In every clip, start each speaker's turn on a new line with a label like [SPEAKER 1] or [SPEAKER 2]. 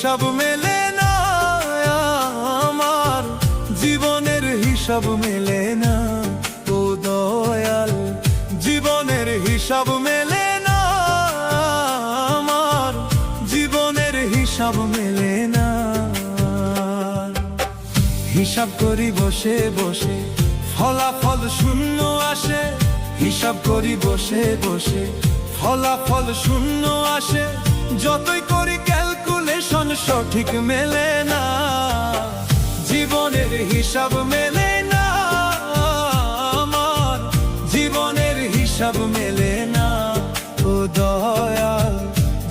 [SPEAKER 1] হিসাব মেলে না, আমার জীবনের হিসাব মেলে না। ও দয়াল, জীবনের হিসাব মেলে না, আমার জীবনের হিসাব মেলে না। হিসাব করি বসে বসে, ফলাফল শূন্য আসে। হিসাব করি বসে বসে, ফলাফল শূন্য আসে। যতই করি ক্যালকুলেশন সঠিক মেলে না, জীবনের হিসাব মেলে না, আমার জীবনের হিসাব মেলে না। ও দয়াল,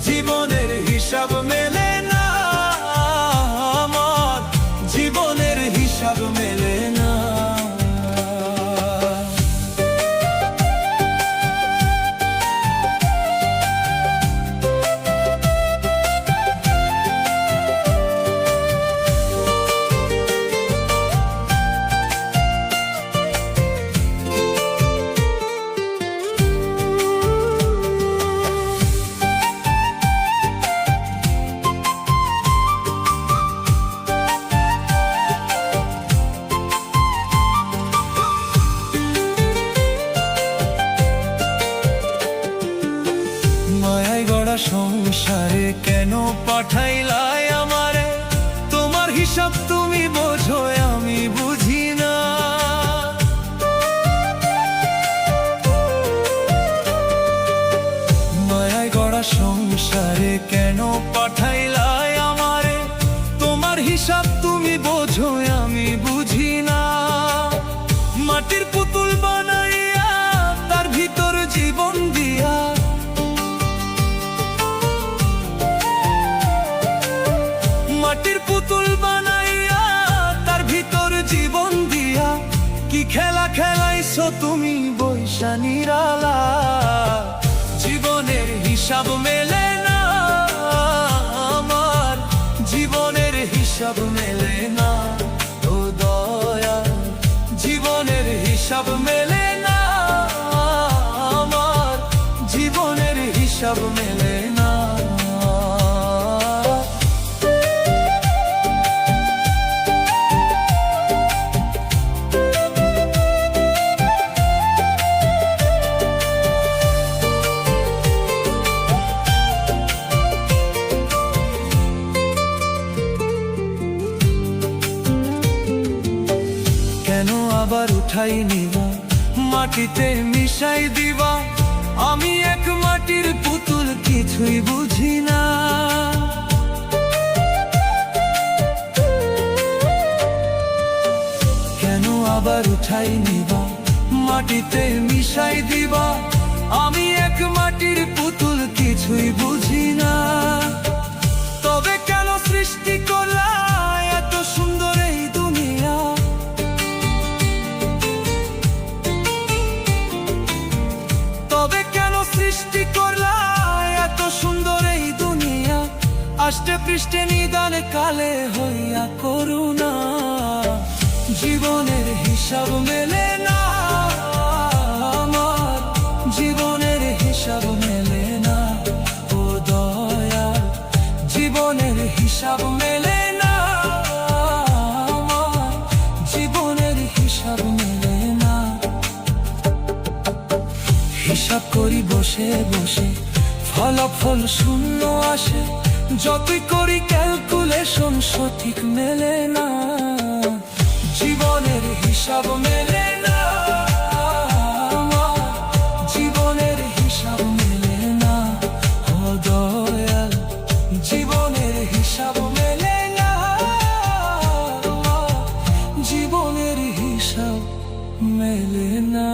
[SPEAKER 1] জীবনের হিসাব মেলে না, আমার জীবনের হিসাব মেলে না। সংসারে কেন পাঠাইলাই আমারে? তোমার হিসাব তুমি বোঝো, আমি বুঝি না। মায়ায় গড়া সংসারে কেন পাঠাইলাই আমারে? তোমার হিসাব তুমি বোঝো, আমি বুঝি না। মাটির পুতুল বানাইয়া তার ভিতর জীবন দিয়া, মাটির পুতুল বানাইয়া তার ভিতর জীবন দিয়া, কি খেলা খেলাইছো তুমি বৈশা নিরালা। জীবনের হিসাব মেলে না, আমার জীবনের হিসাব মেলে না। ও দয়াল, জীবনের হিসাব মেলে না, আমার জীবনের হিসাব মেলে না। আবার উঠাই নিবা, মাটিতে মিশাই দিবা। আমি এক মাটির পুতুল, কিছুই বুঝি না। কেন আবার উঠাই নিবা, মাটিতে মিশাই দিবা। আমি এক মাটির পুতুল, কিছুই বুঝি না। তবে কেন সৃষ্টি করলা এত সুন্দর এই দুনিয়া? তবে কেন সৃষ্টি করলা এত সুন্দর এই দুনিয়া? আষ্টে পৃষ্ঠে নিদান কালে হইয়া করুণা। জীবনের হিসাব মেলে না, আমার জীবনের হিসাব মেলে না। ও দয়াল, জীবনের হিসাব মেলে না, আমার জীবনের হিসাব মেলে না। হিসাব করি বসে বসে, ফলাফল শূন্য আসে। যতই করি ক্যালকুলেশন সঠিক মেলে না, জীবনের হিসাব মেলে না, জীবনের হিসাব মেলে না। ও দয়াল, জীবনের হিসাব মেলে না, জীবনের হিসাব মেলে না।